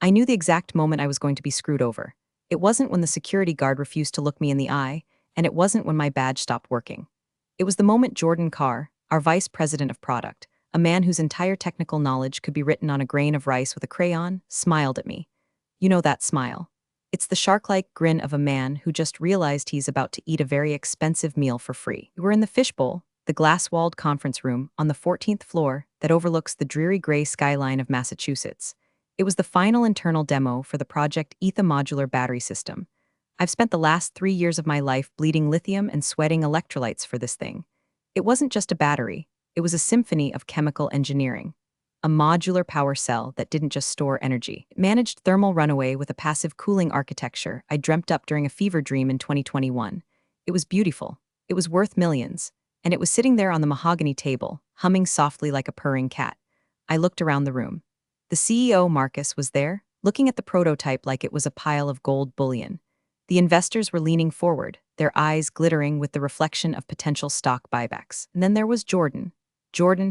I knew the exact moment I was going to be screwed over. It wasn't when the security guard refused to look me in the eye, and it wasn't when my badge stopped working. It was the moment Jordan Carr, our vice president of product, a man whose entire technical knowledge could be written on a grain of rice with a crayon, smiled at me. You know that smile. It's the shark-like grin of a man who just realized he's about to eat a very expensive meal for free. We were in the fishbowl, the glass-walled conference room on the 14th floor that overlooks the dreary gray skyline of Massachusetts. It was the final internal demo for the Project Etha modular battery system. I've spent the last 3 years of my life bleeding lithium and sweating electrolytes for this thing. It wasn't just a battery, it was a symphony of chemical engineering. A modular power cell that didn't just store energy. It managed thermal runaway with a passive cooling architecture I dreamt up during a fever dream in 2021. It was beautiful, it was worth millions, and it was sitting there on the mahogany table, humming softly like a purring cat. I looked around the room. The CEO, Marcus, was there, looking at the prototype like it was a pile of gold bullion. The investors were leaning forward, their eyes glittering with the reflection of potential stock buybacks. And then there was Jordan,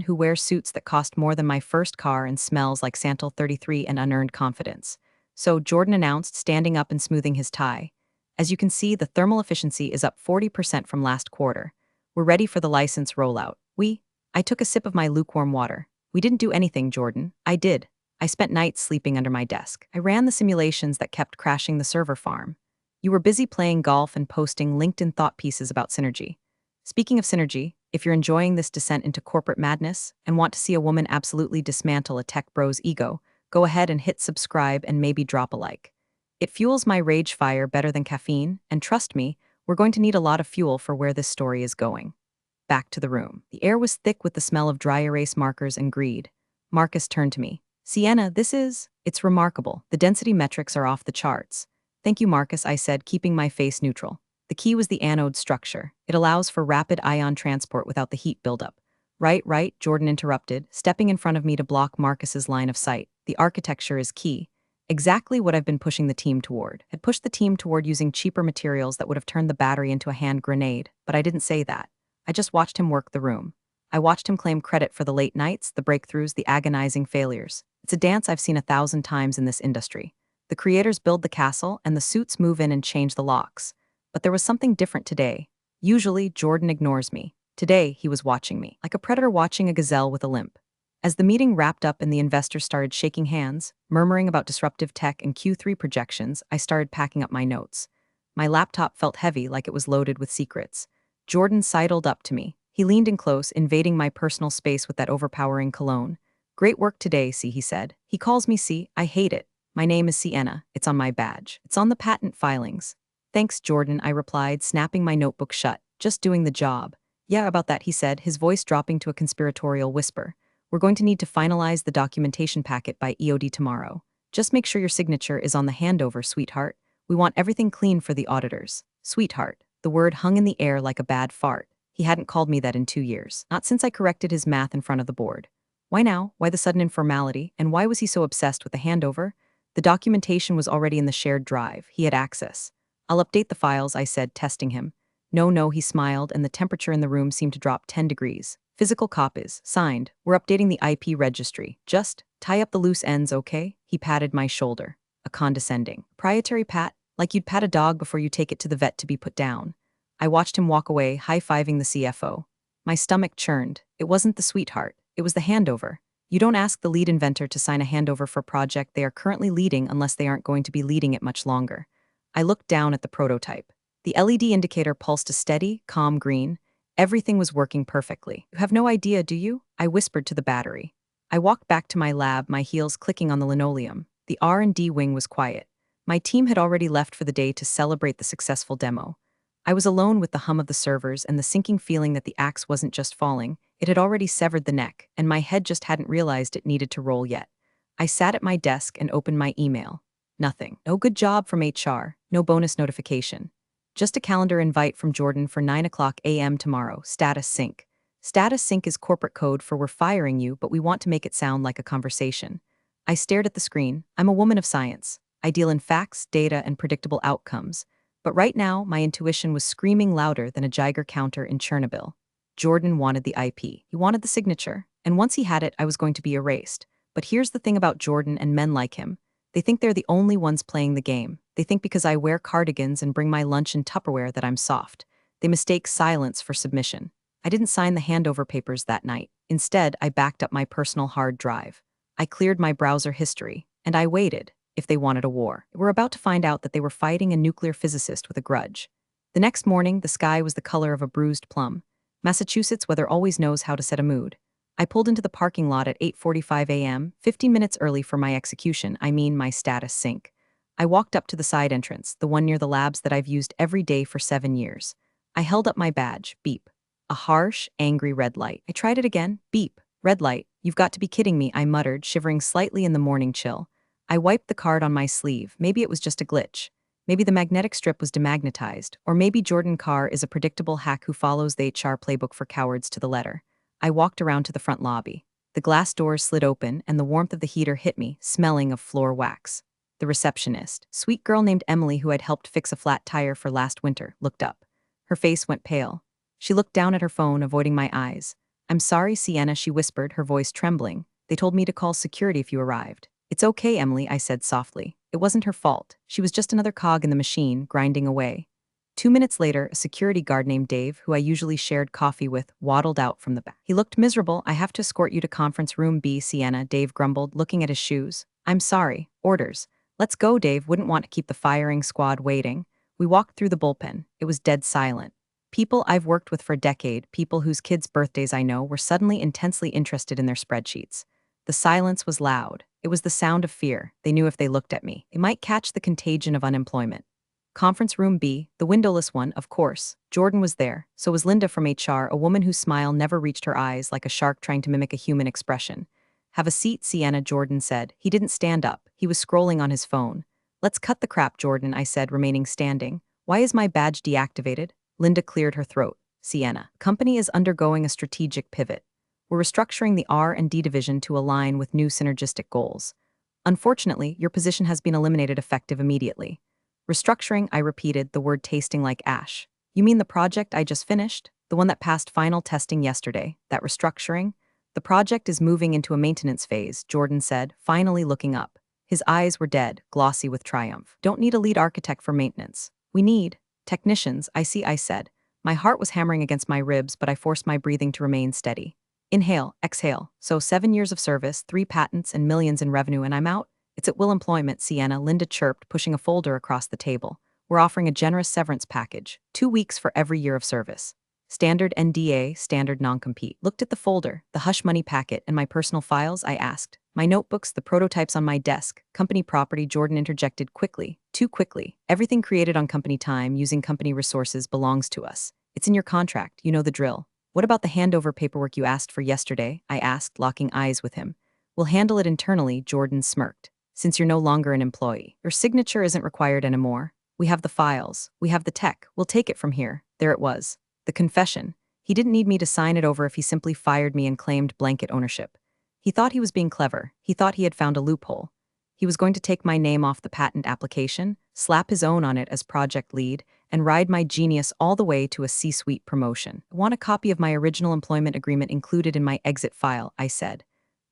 who wears suits that cost more than my first car and smells like Santal 33 and unearned confidence. So Jordan announced, standing up and smoothing his tie. As you can see, the thermal efficiency is up 40% from last quarter. We're ready for the license rollout. I took a sip of my lukewarm water. We didn't do anything, Jordan. I did. I spent nights sleeping under my desk. I ran the simulations that kept crashing the server farm. You were busy playing golf and posting LinkedIn thought pieces about synergy. Speaking of synergy, if you're enjoying this descent into corporate madness and want to see a woman absolutely dismantle a tech bro's ego, go ahead and hit subscribe and maybe drop a like. It fuels my rage fire better than caffeine, and trust me, we're going to need a lot of fuel for where this story is going. Back to the room. The air was thick with the smell of dry erase markers and greed. Marcus turned to me. Sienna, it's remarkable. The density metrics are off the charts. Thank you, Marcus, I said, keeping my face neutral. The key was the anode structure. It allows for rapid ion transport without the heat buildup. Right, Jordan interrupted, stepping in front of me to block Marcus's line of sight. The architecture is key. Exactly what I've been pushing the team toward. Had pushed the team toward using cheaper materials that would have turned the battery into a hand grenade, but I didn't say that. I just watched him work the room. I watched him claim credit for the late nights, the breakthroughs, the agonizing failures. It's a dance I've seen 1,000 times in this industry. The creators build the castle, and the suits move in and change the locks. But there was something different today. Usually, Jordan ignores me. Today, he was watching me, like a predator watching a gazelle with a limp. As the meeting wrapped up and the investors started shaking hands, murmuring about disruptive tech and Q3 projections, I started packing up my notes. My laptop felt heavy, like it was loaded with secrets. Jordan sidled up to me. He leaned in close, invading my personal space with that overpowering cologne. Great work today, C, he said. He calls me C. I hate it. My name is Sienna. It's on my badge. It's on the patent filings. Thanks, Jordan, I replied, snapping my notebook shut. Just doing the job. Yeah, about that, he said, his voice dropping to a conspiratorial whisper. We're going to need to finalize the documentation packet by EOD tomorrow. Just make sure your signature is on the handover, sweetheart. We want everything clean for the auditors. Sweetheart. The word hung in the air like a bad fart. He hadn't called me that in 2 years. Not since I corrected his math in front of the board. Why now? Why the sudden informality? And why was he so obsessed with the handover? The documentation was already in the shared drive. He had access. I'll update the files, I said, testing him. No, he smiled, and the temperature in the room seemed to drop 10 degrees. Physical copies. Signed. We're updating the IP registry. Just tie up the loose ends, okay? He patted my shoulder. A condescending, proprietary pat, like you'd pat a dog before you take it to the vet to be put down. I watched him walk away, high-fiving the CFO. My stomach churned. It wasn't the sweetheart. It was the handover. You don't ask the lead inventor to sign a handover for a project they are currently leading unless they aren't going to be leading it much longer. I looked down at the prototype. The LED indicator pulsed a steady, calm green. Everything was working perfectly. You have no idea, do you? I whispered to the battery. I walked back to my lab, my heels clicking on the linoleum. The R&D wing was quiet. My team had already left for the day to celebrate the successful demo. I was alone with the hum of the servers and the sinking feeling that the axe wasn't just falling, it had already severed the neck, and my head just hadn't realized it needed to roll yet. I sat at my desk and opened my email. Nothing. No good job from HR, no bonus notification. Just a calendar invite from Jordan for 9 a.m. tomorrow, status sync. Status sync is corporate code for we're firing you, but we want to make it sound like a conversation. I stared at the screen. I'm a woman of science. I deal in facts, data, and predictable outcomes. But right now, my intuition was screaming louder than a Geiger counter in Chernobyl. Jordan wanted the IP. He wanted the signature. And once he had it, I was going to be erased. But here's the thing about Jordan and men like him. They think they're the only ones playing the game. They think because I wear cardigans and bring my lunch in Tupperware that I'm soft. They mistake silence for submission. I didn't sign the handover papers that night. Instead, I backed up my personal hard drive. I cleared my browser history, and I waited, if they wanted a war. We're about to find out that they were fighting a nuclear physicist with a grudge. The next morning, the sky was the color of a bruised plum. Massachusetts weather always knows how to set a mood. I pulled into the parking lot at 8:45 a.m., 15 minutes early for my execution, I mean my status sync. I walked up to the side entrance, the one near the labs that I've used every day for 7 years. I held up my badge, beep. A harsh, angry red light. I tried it again, beep. Red light. You've got to be kidding me, I muttered, shivering slightly in the morning chill. I wiped the card on my sleeve. Maybe it was just a glitch. Maybe the magnetic strip was demagnetized, or maybe Jordan Carr is a predictable hack who follows the HR playbook for cowards to the letter. I walked around to the front lobby. The glass doors slid open, and the warmth of the heater hit me, smelling of floor wax. The receptionist, sweet girl named Emily who I'd helped fix a flat tire for last winter, looked up. Her face went pale. She looked down at her phone, avoiding my eyes. "I'm sorry, Sienna," she whispered, her voice trembling. "They told me to call security if you arrived." "It's okay, Emily," I said softly. It wasn't her fault. She was just another cog in the machine, grinding away. 2 minutes later, a security guard named Dave, who I usually shared coffee with, waddled out from the back. He looked miserable. "I have to escort you to conference room B, Sienna," Dave grumbled, looking at his shoes. "I'm sorry. Orders." "Let's go," Dave wouldn't want to keep the firing squad waiting. We walked through the bullpen. It was dead silent. People I've worked with for a decade, people whose kids' birthdays I know, were suddenly intensely interested in their spreadsheets. The silence was loud. It was the sound of fear. They knew if they looked at me, they might catch the contagion of unemployment. Conference room B, the windowless one, of course. Jordan was there. So was Linda from HR, a woman whose smile never reached her eyes, like a shark trying to mimic a human expression. "Have a seat, Sienna," Jordan said. He didn't stand up. He was scrolling on his phone. "Let's cut the crap, Jordan," I said, remaining standing. "Why is my badge deactivated?" Linda cleared her throat. "Sienna, the company is undergoing a strategic pivot. We're restructuring the R&D division to align with new synergistic goals. Unfortunately, your position has been eliminated effective immediately." "Restructuring," I repeated, the word tasting like ash. "You mean the project I just finished? The one that passed final testing yesterday? That restructuring?" "The project is moving into a maintenance phase," Jordan said, finally looking up. His eyes were dead, glossy with triumph. "Don't need a lead architect for maintenance. We need technicians, I see," I said. My heart was hammering against my ribs, but I forced my breathing to remain steady. "Inhale, exhale. So 7 years of service, 3 patents, and millions in revenue, and I'm out?" "It's at will employment, Sienna," Linda chirped, pushing a folder across the table. "We're offering a generous severance package. 2 weeks for every year of service. Standard NDA, standard non-compete." Looked at the folder, the hush money packet, and my personal files, I asked. "My notebooks, the prototypes on my desk, company property," Jordan interjected quickly. Too quickly. "Everything created on company time, using company resources, belongs to us. It's in your contract, you know the drill." "What about the handover paperwork you asked for yesterday?" I asked, locking eyes with him. "We'll handle it internally," Jordan smirked. "Since you're no longer an employee. Your signature isn't required anymore. We have the files. We have the tech. We'll take it from here." There it was. The confession. He didn't need me to sign it over if he simply fired me and claimed blanket ownership. He thought he was being clever. He thought he had found a loophole. He was going to take my name off the patent application, slap his own on it as project lead, and ride my genius all the way to a C-suite promotion. "I want a copy of my original employment agreement included in my exit file," I said.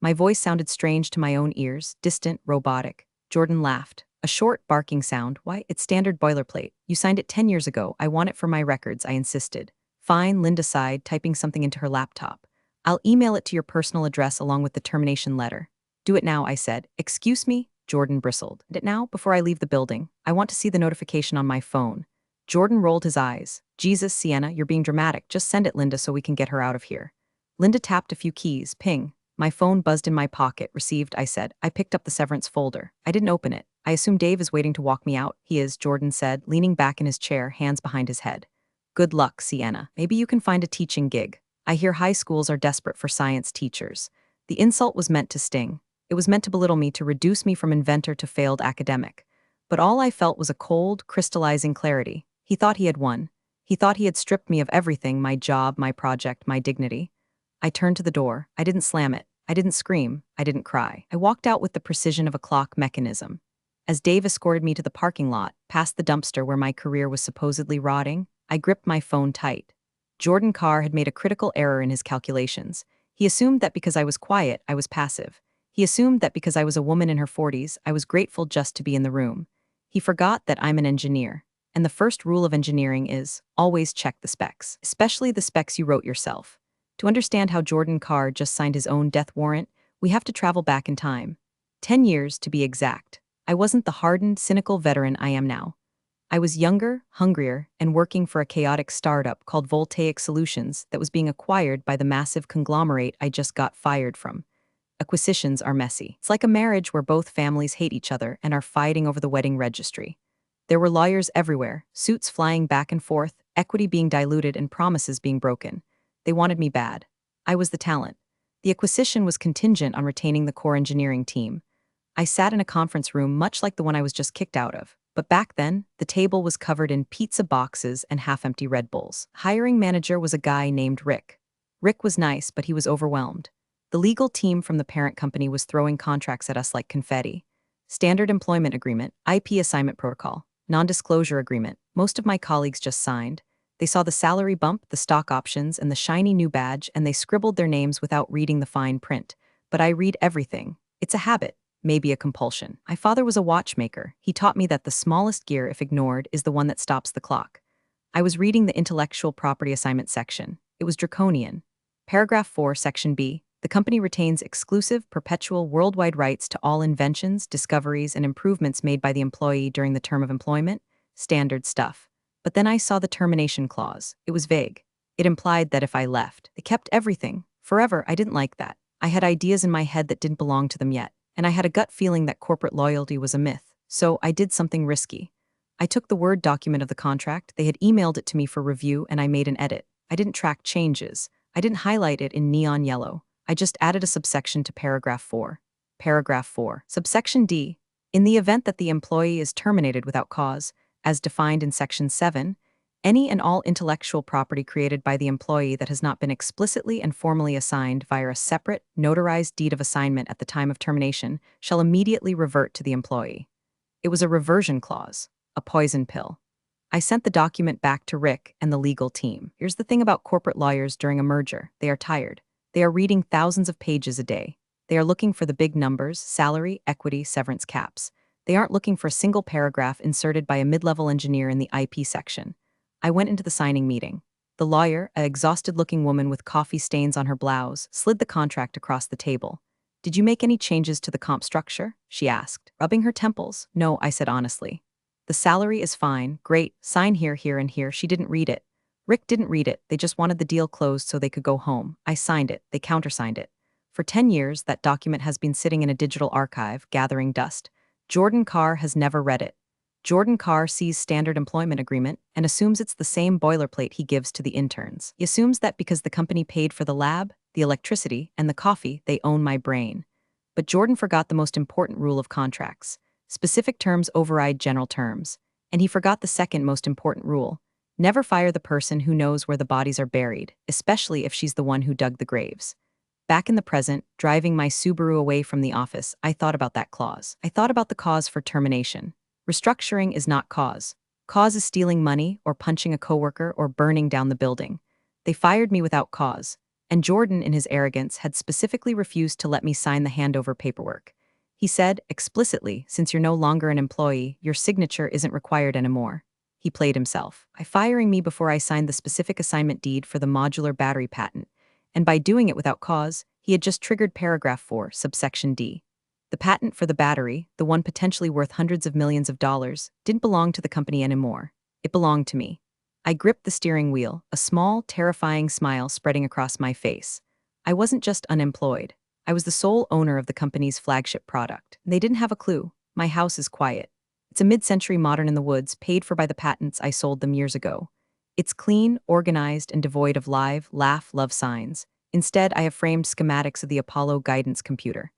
My voice sounded strange to my own ears, distant, robotic. Jordan laughed. A short, barking sound. "Why, it's standard boilerplate. You signed it 10 years ago. I want it for my records," I insisted. "Fine," Linda sighed, typing something into her laptop. "I'll email it to your personal address along with the termination letter." "Do it now," I said. "Excuse me?" Jordan bristled. "Do it now, before I leave the building. I want to see the notification on my phone." Jordan rolled his eyes. "Jesus, Sienna, you're being dramatic. Just send it, Linda, so we can get her out of here." Linda tapped a few keys. Ping. My phone buzzed in my pocket. "Received," I said. I picked up the severance folder. I didn't open it. "I assume Dave is waiting to walk me out." "He is," Jordan said, leaning back in his chair, hands behind his head. "Good luck, Sienna. Maybe you can find a teaching gig. I hear high schools are desperate for science teachers." The insult was meant to sting. It was meant to belittle me, to reduce me from inventor to failed academic. But all I felt was a cold, crystallizing clarity. He thought he had won. He thought he had stripped me of everything: my job, my project, my dignity. I turned to the door. I didn't slam it. I didn't scream. I didn't cry. I walked out with the precision of a clock mechanism. As Dave escorted me to the parking lot, past the dumpster where my career was supposedly rotting, I gripped my phone tight. Jordan Carr had made a critical error in his calculations. He assumed that because I was quiet, I was passive. He assumed that because I was a woman in her 40s, I was grateful just to be in the room. He forgot that I'm an engineer. And the first rule of engineering is always check the specs, especially the specs you wrote yourself. To understand how Jordan Carr just signed his own death warrant, we have to travel back in time. 10 years to be exact. I wasn't the hardened, cynical veteran I am now. I was younger, hungrier, and working for a chaotic startup called Voltaic Solutions that was being acquired by the massive conglomerate I just got fired from. Acquisitions are messy. It's like a marriage where both families hate each other and are fighting over the wedding registry. There were lawyers everywhere, suits flying back and forth, equity being diluted, and promises being broken. They wanted me bad. I was the talent. The acquisition was contingent on retaining the core engineering team. I sat in a conference room much like the one I was just kicked out of. But back then, the table was covered in pizza boxes and half-empty Red Bulls. Hiring manager was a guy named Rick. Rick was nice, but he was overwhelmed. The legal team from the parent company was throwing contracts at us like confetti. Standard employment agreement, IP assignment protocol, non-disclosure agreement. Most of my colleagues just signed. They saw the salary bump, the stock options, and the shiny new badge, and they scribbled their names without reading the fine print. But I read everything. It's a habit. Maybe a compulsion. My father was a watchmaker. He taught me that the smallest gear, if ignored, is the one that stops the clock. I was reading the intellectual property assignment section. It was draconian. Paragraph 4, Section B. The company retains exclusive, perpetual, worldwide rights to all inventions, discoveries, and improvements made by the employee during the term of employment. Standard stuff. But then I saw the termination clause. It was vague. It implied that if I left, they kept everything. Forever. I didn't like that. I had ideas in my head that didn't belong to them yet. And I had a gut feeling that corporate loyalty was a myth, so I did something risky. I took the Word document of the contract, they had emailed it to me for review, and I made an edit. I didn't track changes. I didn't highlight it in neon yellow. I just added a subsection to paragraph 4. Paragraph 4. Subsection D. In the event that the employee is terminated without cause, as defined in Section 7, any and all intellectual property created by the employee that has not been explicitly and formally assigned via a separate, notarized deed of assignment at the time of termination shall immediately revert to the employee. It was a reversion clause, a poison pill. I sent the document back to Rick and the legal team. Here's the thing about corporate lawyers during a merger. They are tired. They are reading thousands of pages a day. They are looking for the big numbers, salary, equity, severance caps. They aren't looking for a single paragraph inserted by a mid-level engineer in the IP section. I went into the signing meeting. The lawyer, an exhausted-looking woman with coffee stains on her blouse, slid the contract across the table. "Did you make any changes to the comp structure?" she asked, rubbing her temples. "No," I said honestly. "The salary is fine, great, sign here, here, and here." She didn't read it. Rick didn't read it. They just wanted the deal closed so they could go home. I signed it. They countersigned it. For 10 years, that document has been sitting in a digital archive, gathering dust. Jordan Carr has never read it. Jordan Carr sees standard employment agreement and assumes it's the same boilerplate he gives to the interns. He assumes that because the company paid for the lab, the electricity, and the coffee, they own my brain. But Jordan forgot the most important rule of contracts. Specific terms override general terms. And he forgot the second most important rule. Never fire the person who knows where the bodies are buried, especially if she's the one who dug the graves. Back in the present, driving my Subaru away from the office, I thought about that clause. I thought about the cause for termination. Restructuring is not cause. Cause is stealing money, or punching a coworker, or burning down the building. They fired me without cause, and Jordan, in his arrogance, had specifically refused to let me sign the handover paperwork. He said, explicitly, since you're no longer an employee, your signature isn't required anymore. He played himself. By firing me before I signed the specific assignment deed for the modular battery patent, and by doing it without cause, he had just triggered paragraph 4, subsection D. The patent for the battery, the one potentially worth hundreds of millions of dollars, didn't belong to the company anymore. It belonged to me. I gripped the steering wheel, a small, terrifying smile spreading across my face. I wasn't just unemployed. I was the sole owner of the company's flagship product. They didn't have a clue. My house is quiet. It's a mid-century modern in the woods, paid for by the patents I sold them years ago. It's clean, organized, and devoid of live, laugh, love signs. Instead, I have framed schematics of the Apollo guidance computer.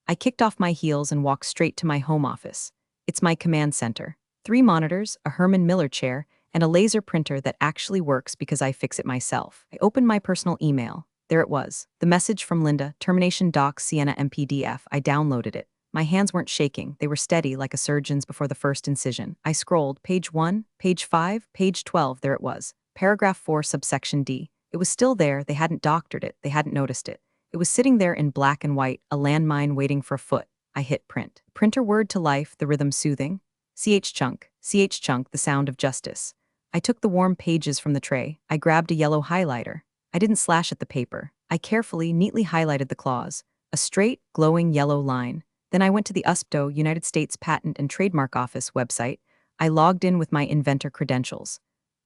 I kicked off my heels and walked straight to my home office. It's my command center. 3 monitors, a Herman Miller chair, and a laser printer that actually works because I fix it myself. I opened my personal email. There it was. The message from Linda, termination docs Sienna MPDF. I downloaded it. My hands weren't shaking. They were steady like a surgeon's before the first incision. I scrolled. Page 1, page 5, page 12. There it was. Paragraph 4, subsection D. It was still there. They hadn't doctored it. They hadn't noticed it. It was sitting there in black and white, a landmine waiting for a foot. I hit print. Printer word to life, the rhythm soothing. CH chunk, the sound of justice. I took the warm pages from the tray. I grabbed a yellow highlighter. I didn't slash at the paper. I carefully, neatly highlighted the clause. A straight, glowing yellow line. Then I went to the USPTO, United States Patent and Trademark Office website. I logged in with my inventor credentials.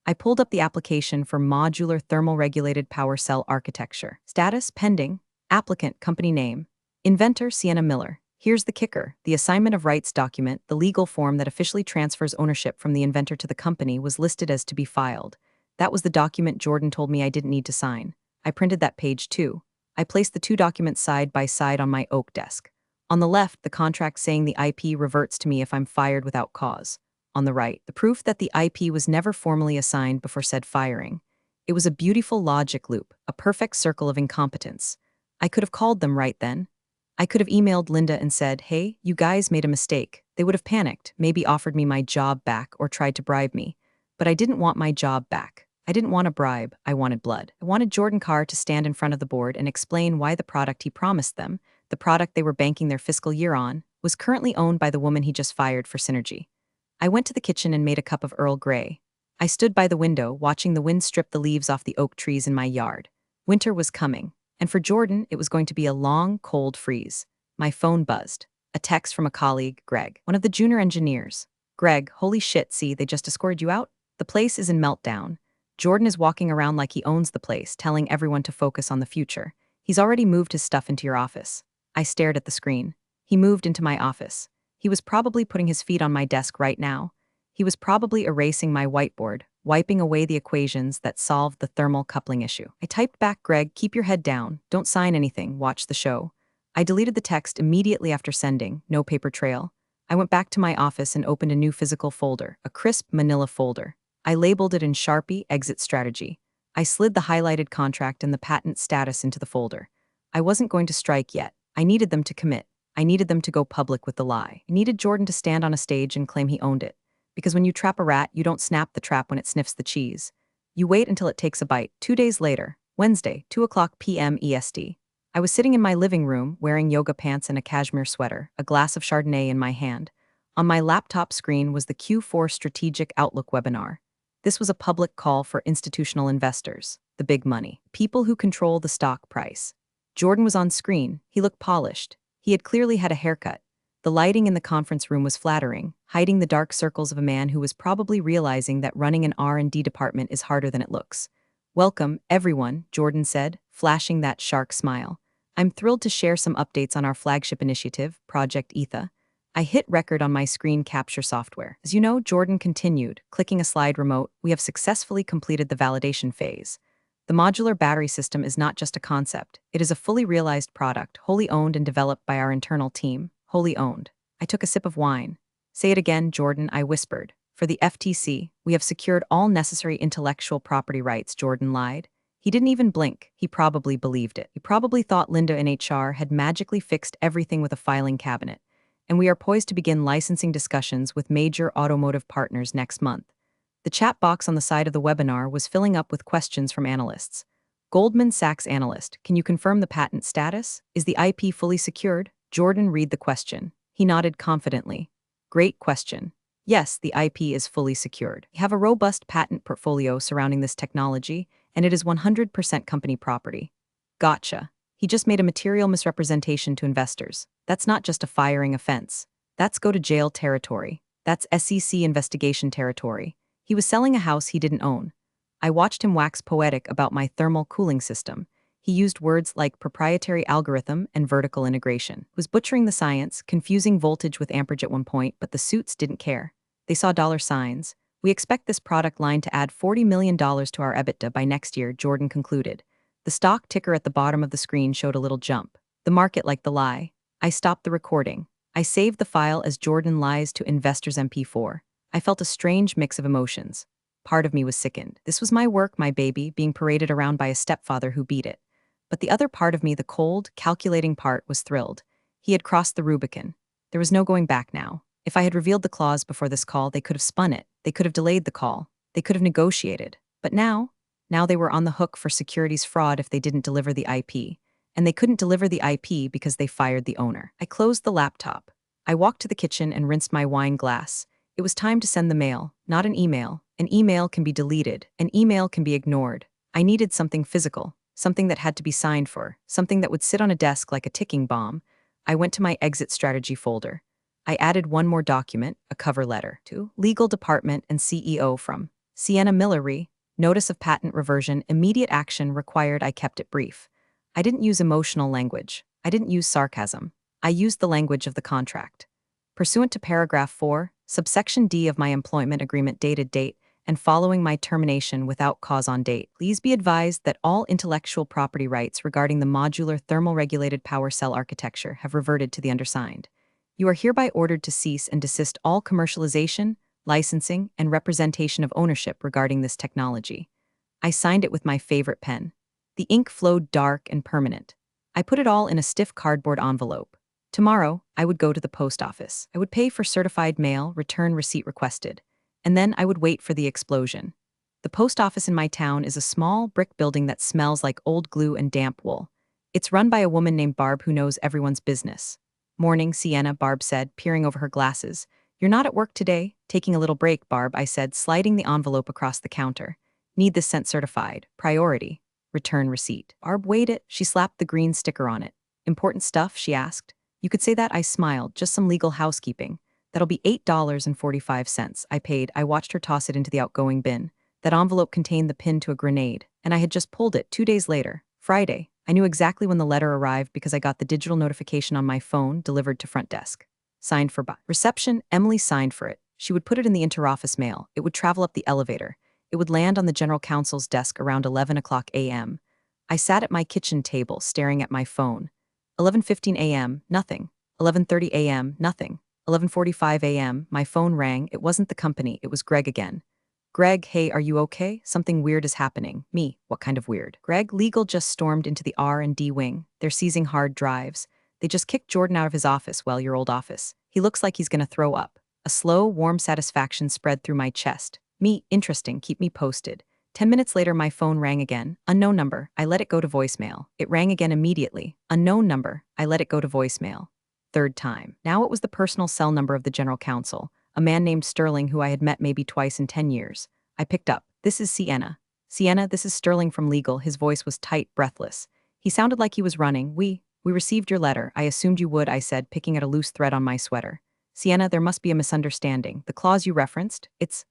I pulled up the application for modular thermal regulated power cell architecture. Status pending. Applicant company name. Inventor Sienna Miller. Here's the kicker. The assignment of rights document, the legal form that officially transfers ownership from the inventor to the company, was listed as to be filed. That was the document Jordan told me I didn't need to sign. I printed that page too. I placed the two documents side by side on my oak desk. On the left, the contract saying the IP reverts to me if I'm fired without cause. On the right, the proof that the IP was never formally assigned before said firing. It was a beautiful logic loop, a perfect circle of incompetence. I could have called them right then. I could have emailed Linda and said, "Hey, you guys made a mistake." They would have panicked, maybe offered me my job back or tried to bribe me. But I didn't want my job back. I didn't want a bribe, I wanted blood. I wanted Jordan Carr to stand in front of the board and explain why the product he promised them, the product they were banking their fiscal year on, was currently owned by the woman he just fired for Synergy. I went to the kitchen and made a cup of Earl Grey. I stood by the window, watching the wind strip the leaves off the oak trees in my yard. Winter was coming. And for Jordan, it was going to be a long, cold freeze. My phone buzzed. A text from a colleague, Greg, one of the junior engineers. "Greg, holy shit, see, they just escorted you out? The place is in meltdown. Jordan is walking around like he owns the place, telling everyone to focus on the future. He's already moved his stuff into your office." I stared at the screen. He moved into my office. He was probably putting his feet on my desk right now. He was probably erasing my whiteboard, wiping away the equations that solved the thermal coupling issue. I typed back, "Greg, keep your head down. Don't sign anything. Watch the show." I deleted the text immediately after sending, no paper trail. I went back to my office and opened a new physical folder, a crisp manila folder. I labeled it in Sharpie, Exit Strategy. I slid the highlighted contract and the patent status into the folder. I wasn't going to strike yet. I needed them to commit. I needed them to go public with the lie. I needed Jordan to stand on a stage and claim he owned it. Because when you trap a rat, you don't snap the trap when it sniffs the cheese. You wait until it takes a bite. 2 days later, Wednesday, 2:00 p.m. EST. I was sitting in my living room, wearing yoga pants and a cashmere sweater, a glass of Chardonnay in my hand. On my laptop screen was the Q4 Strategic Outlook webinar. This was a public call for institutional investors, the big money, people who control the stock price. Jordan was on screen. He looked polished. He had clearly had a haircut. The lighting in the conference room was flattering, hiding the dark circles of a man who was probably realizing that running an R&D department is harder than it looks. "Welcome, everyone," Jordan said, flashing that shark smile. "I'm thrilled to share some updates on our flagship initiative, Project ETHA." I hit record on my screen capture software. "As you know," Jordan continued, clicking a slide remote, "we have successfully completed the validation phase. The modular battery system is not just a concept. It is a fully realized product, wholly owned and developed by our internal team. Wholly owned." I took a sip of wine. "Say it again, Jordan," I whispered. "For the FTC, we have secured all necessary intellectual property rights," Jordan lied. He didn't even blink. He probably believed it. He probably thought Linda in HR had magically fixed everything with a filing cabinet. "And we are poised to begin licensing discussions with major automotive partners next month." The chat box on the side of the webinar was filling up with questions from analysts. Goldman Sachs analyst, "Can you confirm the patent status? Is the IP fully secured?" Jordan read the question. He nodded confidently. "Great question. Yes, the IP is fully secured. We have a robust patent portfolio surrounding this technology, and it is 100% company property." Gotcha. He just made a material misrepresentation to investors. That's not just a firing offense. That's go to jail territory. That's SEC investigation territory. He was selling a house he didn't own. I watched him wax poetic about my thermal cooling system. He used words like proprietary algorithm and vertical integration. He was butchering the science, confusing voltage with amperage at one point, but the suits didn't care. They saw dollar signs. "We expect this product line to add $40 million to our EBITDA by next year," Jordan concluded. The stock ticker at the bottom of the screen showed a little jump. The market liked the lie. I stopped the recording. I saved the file as Jordan Lies to Investors MP4. I felt a strange mix of emotions. Part of me was sickened. This was my work, my baby, being paraded around by a stepfather who beat it. But the other part of me, the cold, calculating part, was thrilled. He had crossed the Rubicon. There was no going back now. If I had revealed the clause before this call, they could have spun it. They could have delayed the call. They could have negotiated. But now they were on the hook for securities fraud if they didn't deliver the IP. and they couldn't deliver the IP because they fired the owner. I closed the laptop. I walked to the kitchen and rinsed my wine glass. It was time to send the mail, not an email. An email can be deleted. An email can be ignored. I needed something physical, something that had to be signed for, something that would sit on a desk like a ticking bomb. I went to my exit strategy folder. I added one more document, a cover letter, to Legal Department and CEO from Sienna Millery. Notice of patent reversion, immediate action required. I kept it brief. I didn't use emotional language. I didn't use sarcasm. I used the language of the contract. Pursuant to paragraph 4, subsection D of my employment agreement dated date, and following my termination without cause on date, please be advised that all intellectual property rights regarding the modular thermal-regulated power cell architecture have reverted to the undersigned. You are hereby ordered to cease and desist all commercialization, licensing, and representation of ownership regarding this technology. I signed it with my favorite pen. The ink flowed dark and permanent. I put it all in a stiff cardboard envelope. Tomorrow, I would go to the post office. I would pay for certified mail, return receipt requested, and then I would wait for the explosion. The post office in my town is a small brick building that smells like old glue and damp wool. It's run by a woman named Barb who knows everyone's business. Morning, Sienna, Barb said, peering over her glasses. You're not at work today? Taking a little break, Barb, I said, sliding the envelope across the counter. Need this sent certified. Priority. Return receipt. Barb weighed it. She slapped the green sticker on it. Important stuff? She asked. You could say that, I smiled. Just some legal housekeeping. That'll be $8.45. I paid. I watched her toss it into the outgoing bin. That envelope contained the pin to a grenade, and I had just pulled it 2 days later, Friday. I knew exactly when the letter arrived because I got the digital notification on my phone delivered to front desk. Signed for reception. Emily signed for it. She would put it in the interoffice mail. It would travel up the elevator. It would land on the general counsel's desk around 11 o'clock a.m. I sat at my kitchen table staring at my phone. 11:15 a.m., nothing. 11:30 a.m., nothing. 11:45 a.m., my phone rang. It wasn't the company, it was Greg again. Greg, hey, are you okay? Something weird is happening. Me, what kind of weird? Greg, legal just stormed into the R&D wing. They're seizing hard drives. They just kicked Jordan out of his office, well, your old office. He looks like he's gonna throw up. A slow, warm satisfaction spread through my chest. Me, interesting, keep me posted. 10 minutes later, my phone rang again. Unknown number. I let it go to voicemail. It rang again immediately. Unknown number. I let it go to voicemail. Third time. Now it was the personal cell number of the general counsel, a man named Sterling who I had met maybe twice in 10 years. I picked up. This is Sienna. Sienna, this is Sterling from legal. His voice was tight, breathless. He sounded like he was running. We received your letter. I assumed you would, I said, picking at a loose thread on my sweater. Sienna, there must be a misunderstanding. The clause you referenced, it's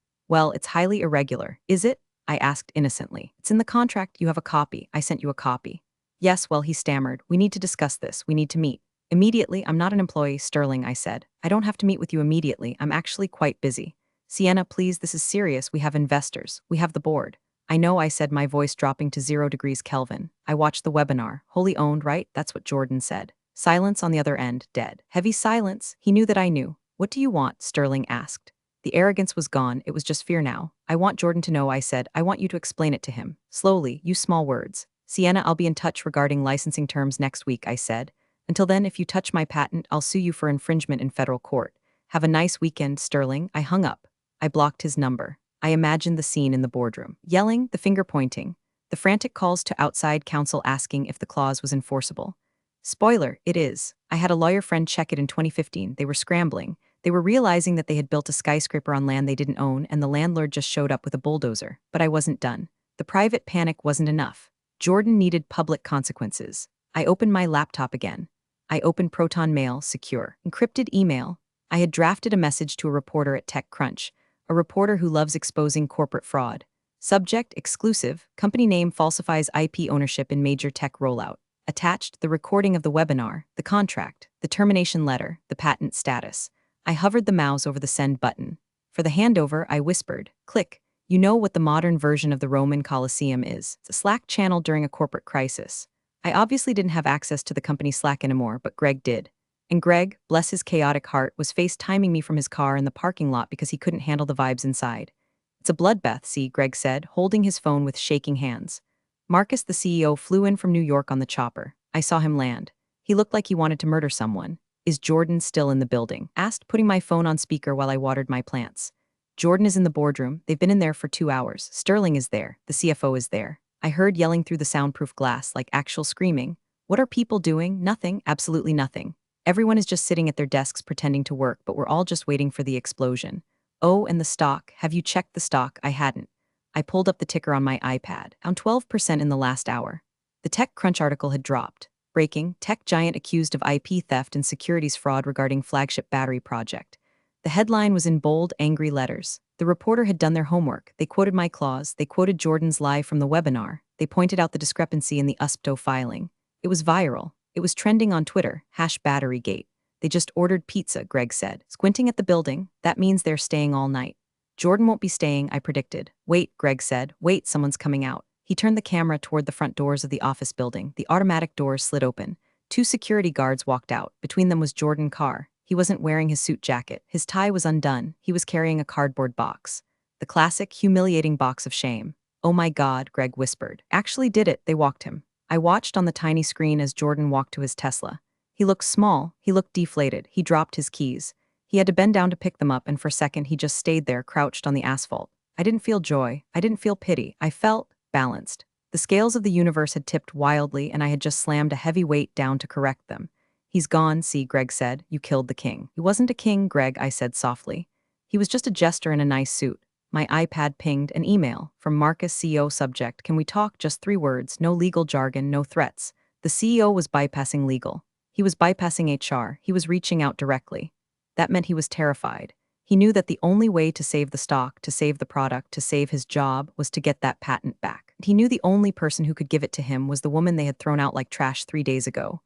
highly irregular. Is it? I asked innocently. It's in the contract. You have a copy. I sent you a copy. Yes, well, he stammered. We need to discuss this. We need to meet. Immediately. I'm not an employee, Sterling, I said. I don't have to meet with you immediately. I'm actually quite busy. Sienna, please, this is serious. We have investors. We have the board. I know, I said, my voice dropping to 0 degrees Kelvin. I watched the webinar. Wholly owned, right? That's what Jordan said. Silence on the other end, dead. Heavy silence. He knew that I knew. What do you want? Sterling asked. The arrogance was gone. It was just fear now. I want Jordan to know, I said. I want you to explain it to him. Slowly, use small words. Sienna, I'll be in touch regarding licensing terms next week, I said. Until then, if you touch my patent, I'll sue you for infringement in federal court. Have a nice weekend, Sterling. I hung up. I blocked his number. I imagined the scene in the boardroom. Yelling, the finger pointing. The frantic calls to outside counsel asking if the clause was enforceable. Spoiler, it is. I had a lawyer friend check it in 2015. They were scrambling. They were realizing that they had built a skyscraper on land they didn't own, and the landlord just showed up with a bulldozer. But I wasn't done. The private panic wasn't enough. Jordan needed public consequences. I opened my laptop again. I opened Proton Mail, secure. Encrypted email. I had drafted a message to a reporter at TechCrunch, a reporter who loves exposing corporate fraud. Subject, exclusive, company name falsifies IP ownership in major tech rollout. Attached, the recording of the webinar, the contract, the termination letter, the patent status. I hovered the mouse over the send button. For the handover, I whispered, click. You know what the modern version of the Roman Colosseum is. It's a Slack channel during a corporate crisis. I obviously didn't have access to the company Slack anymore, but Greg did. And Greg, bless his chaotic heart, was FaceTiming me from his car in the parking lot because he couldn't handle the vibes inside. It's a bloodbath, see, Greg said, holding his phone with shaking hands. Marcus, the CEO, flew in from New York on the chopper. I saw him land. He looked like he wanted to murder someone. Is Jordan still in the building? Asked, putting my phone on speaker while I watered my plants. Jordan is in the boardroom. They've been in there for 2 hours. Sterling is there. The CFO is there. I heard yelling through the soundproof glass like actual screaming. What are people doing? Nothing, absolutely nothing. Everyone is just sitting at their desks pretending to work, but we're all just waiting for the explosion. Oh, and the stock. Have you checked the stock? I hadn't. I pulled up the ticker on my iPad. Down 12% in the last hour. The TechCrunch article had dropped. Breaking, tech giant accused of IP theft and securities fraud regarding flagship battery project. The headline was in bold, angry letters. The reporter had done their homework. They quoted my clause. They quoted Jordan's lie from the webinar. They pointed out the discrepancy in the USPTO filing. It was viral. It was trending on Twitter, #BatteryGate. They just ordered pizza, Greg said. Squinting at the building, that means they're staying all night. Jordan won't be staying, I predicted. Wait, Greg said. Wait, someone's coming out. He turned the camera toward the front doors of the office building. The automatic doors slid open. 2 security guards walked out. Between them was Jordan Carr. He wasn't wearing his suit jacket. His tie was undone. He was carrying a cardboard box. The classic, humiliating box of shame. Oh my God, Greg whispered. Actually did it, they walked him. I watched on the tiny screen as Jordan walked to his Tesla. He looked small, he looked deflated, he dropped his keys. He had to bend down to pick them up, and for a second he just stayed there, crouched on the asphalt. I didn't feel joy, I didn't feel pity, I felt balanced. The scales of the universe had tipped wildly, and I had just slammed a heavy weight down to correct them. He's gone, see, Greg said. You killed the king. He wasn't a king, Greg, I said softly. He was just a jester in a nice suit. My iPad pinged an email from Marcus, CEO. Subject, can we talk? Just 3 words, no legal jargon, no threats. The CEO was bypassing legal. He was bypassing HR. He was reaching out directly. That meant he was terrified. He knew that the only way to save the stock, to save the product, to save his job was to get that patent back. He knew the only person who could give it to him was the woman they had thrown out like trash 3 days ago.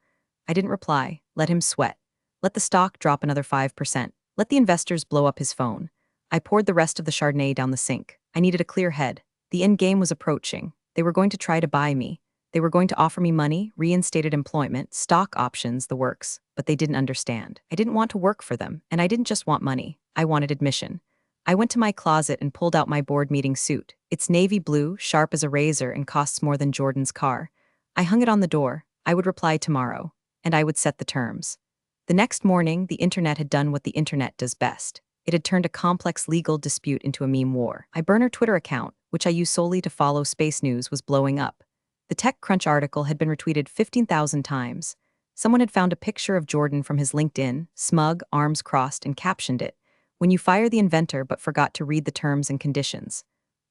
I didn't reply. Let him sweat. Let the stock drop another 5%. Let the investors blow up his phone. I poured the rest of the Chardonnay down the sink. I needed a clear head. The end game was approaching. They were going to try to buy me. They were going to offer me money, reinstated employment, stock options, the works, but they didn't understand. I didn't want to work for them, and I didn't just want money. I wanted admission. I went to my closet and pulled out my board meeting suit. It's navy blue, sharp as a razor, and costs more than Jordan's car. I hung it on the door. I would reply tomorrow, and I would set the terms. The next morning, the internet had done what the internet does best. It had turned a complex legal dispute into a meme war. My burner Twitter account, which I use solely to follow space news, was blowing up. The TechCrunch article had been retweeted 15,000 times. Someone had found a picture of Jordan from his LinkedIn, smug, arms crossed, and captioned it, "When you fire the inventor but forgot to read the terms and conditions."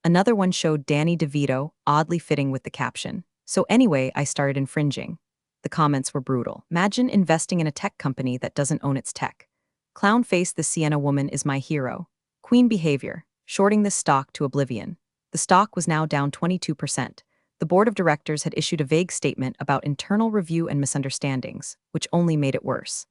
Another one showed Danny DeVito, oddly fitting with the caption. So anyway, I started infringing. The comments were brutal. Imagine investing in a tech company that doesn't own its tech. Clown face, the Sienna woman is my hero. Queen behavior, shorting this stock to oblivion. The stock was now down 22%. The board of directors had issued a vague statement about internal review and misunderstandings, which only made it worse.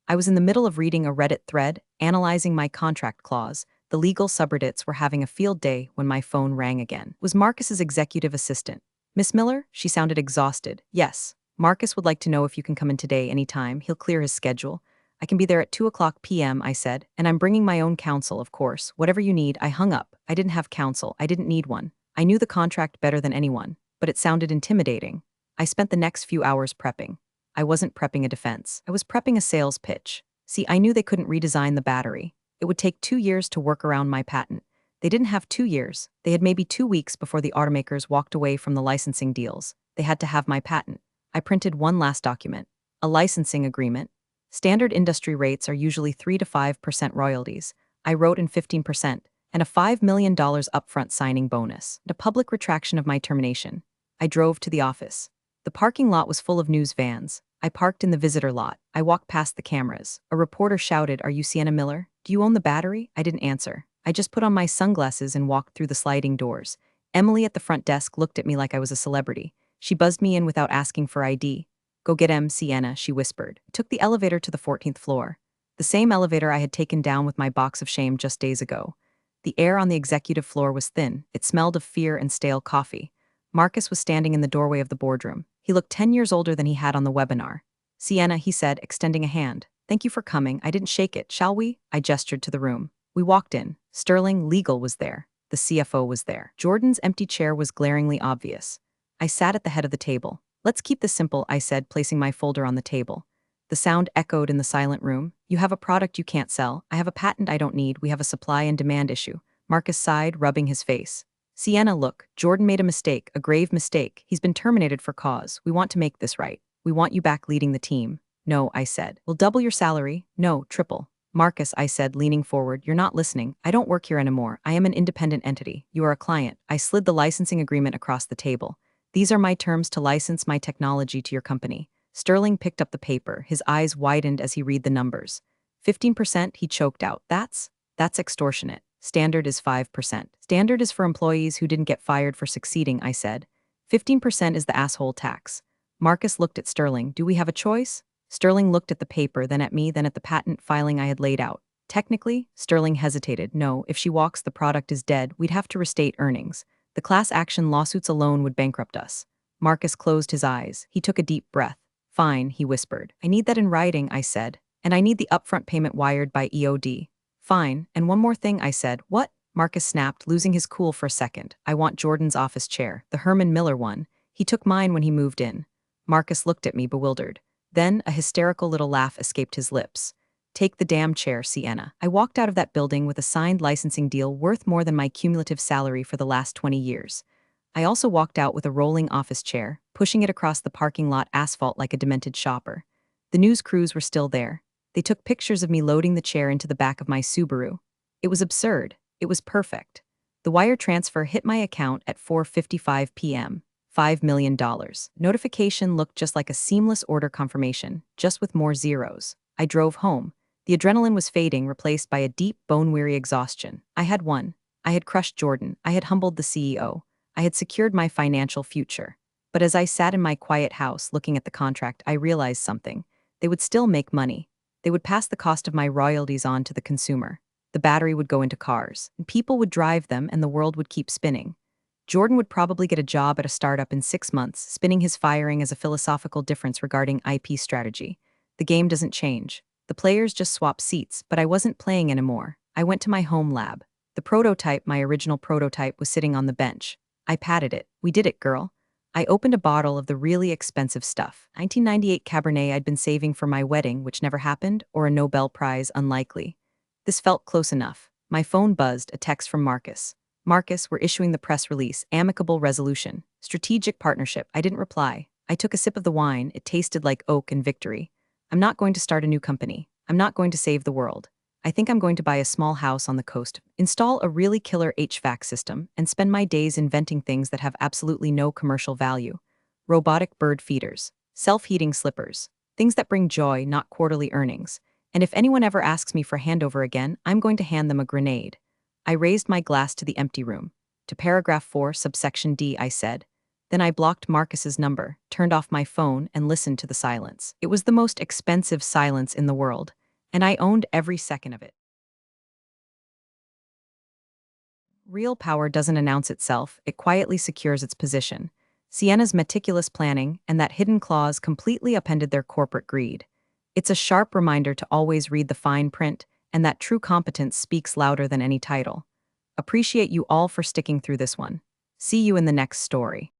I was in the middle of reading a Reddit thread, analyzing my contract clause. The legal subreddits were having a field day when my phone rang again. It was Marcus's executive assistant. Miss Miller? She sounded exhausted. Yes. Marcus would like to know if you can come in today anytime. He'll clear his schedule. I can be there at 2:00 p.m., I said, and I'm bringing my own counsel, of course. Whatever you need. I hung up. I didn't have counsel. I didn't need one. I knew the contract better than anyone, but it sounded intimidating. I spent the next few hours prepping. I wasn't prepping a defense. I was prepping a sales pitch. See, I knew they couldn't redesign the battery. It would take 2 years to work around my patent. They didn't have 2 years. They had maybe 2 weeks before the automakers walked away from the licensing deals. They had to have my patent. I printed one last document. A licensing agreement. Standard industry rates are usually 3 to 5% royalties. I wrote in 15%, and a $5 million upfront signing bonus, and a public retraction of my termination. I drove to the office. The parking lot was full of news vans. I parked in the visitor lot. I walked past the cameras. A reporter shouted, "Are you Sienna Miller? Do you own the battery?" I didn't answer. I just put on my sunglasses and walked through the sliding doors. Emily at the front desk looked at me like I was a celebrity. She buzzed me in without asking for ID. "Go get Sienna," she whispered. I took the elevator to the 14th floor. The same elevator I had taken down with my box of shame just days ago. The air on the executive floor was thin. It smelled of fear and stale coffee. Marcus was standing in the doorway of the boardroom. He looked 10 years older than he had on the webinar. "Sienna," he said, extending a hand. "Thank you for coming." I didn't shake it. "Shall we?" I gestured to the room. We walked in. Sterling Legal was there. The CFO was there. Jordan's empty chair was glaringly obvious. I sat at the head of the table. "Let's keep this simple," I said, placing my folder on the table. The sound echoed in the silent room. "You have a product you can't sell. I have a patent I don't need. We have a supply and demand issue." Marcus sighed, rubbing his face. "Sienna, look, Jordan made a mistake, a grave mistake. He's been terminated for cause. We want to make this right." We want you back leading the team. No, I said. We'll double your salary. No, triple. Marcus, I said, leaning forward, you're not listening. I don't work here anymore. I am an independent entity. You are a client. I slid the licensing agreement across the table. These are my terms to license my technology to your company. Sterling picked up the paper, his eyes widened as he read the numbers. 15%, he choked out. That's extortionate. Standard is 5%. Standard is for employees who didn't get fired for succeeding, I said. 15% is the asshole tax. Marcus looked at Sterling. Do we have a choice? Sterling looked at the paper, then at me, then at the patent filing I had laid out. Technically, Sterling hesitated. No, if she walks, the product is dead. We'd have to restate earnings. The class action lawsuits alone would bankrupt us. Marcus closed his eyes. He took a deep breath. Fine, he whispered. I need that in writing, I said. And I need the upfront payment wired by EOD. Fine, and one more thing, I said. What? Marcus snapped, losing his cool for a second. I want Jordan's office chair, the Herman Miller one. He took mine when he moved in. Marcus looked at me, bewildered. Then a hysterical little laugh escaped his lips. Take the damn chair, Sienna. I walked out of that building with a signed licensing deal worth more than my cumulative salary for the last 20 years. I also walked out with a rolling office chair, pushing it across the parking lot asphalt like a demented shopper. The news crews were still there. They took pictures of me loading the chair into the back of my Subaru. It was absurd. It was perfect. The wire transfer hit my account at 4:55 p.m. $5 million. Notification looked just like a seamless order confirmation, just with more zeros. I drove home. The adrenaline was fading, replaced by a deep, bone-weary exhaustion. I had won. I had crushed Jordan. I had humbled the CEO. I had secured my financial future. But as I sat in my quiet house looking at the contract, I realized something. They would still make money. They would pass the cost of my royalties on to the consumer. The battery would go into cars, and people would drive them, and the world would keep spinning. Jordan would probably get a job at a startup in 6 months, spinning his firing as a philosophical difference regarding IP strategy. The game doesn't change. The players just swap seats, but I wasn't playing anymore. I went to my home lab. The prototype, my original prototype, was sitting on the bench. I patted it. We did it, girl. I opened a bottle of the really expensive stuff. 1998 Cabernet I'd been saving for my wedding, which never happened, or a Nobel Prize, unlikely. This felt close enough. My phone buzzed, a text from Marcus. Marcus, we're issuing the press release, amicable resolution, strategic partnership. I didn't reply. I took a sip of the wine. It tasted like oak and victory. I'm not going to start a new company. I'm not going to save the world. I think I'm going to buy a small house on the coast, install a really killer HVAC system, and spend my days inventing things that have absolutely no commercial value. Robotic bird feeders, self-heating slippers, things that bring joy, not quarterly earnings. And if anyone ever asks me for a handover again, I'm going to hand them a grenade. I raised my glass to the empty room. To paragraph 4, subsection D, I said. Then I blocked Marcus's number, turned off my phone, and listened to the silence. It was the most expensive silence in the world, and I owned every second of it. Real power doesn't announce itself, it quietly secures its position. Sienna's meticulous planning and that hidden clause completely upended their corporate greed. It's a sharp reminder to always read the fine print, and that true competence speaks louder than any title. Appreciate you all for sticking through this one. See you in the next story.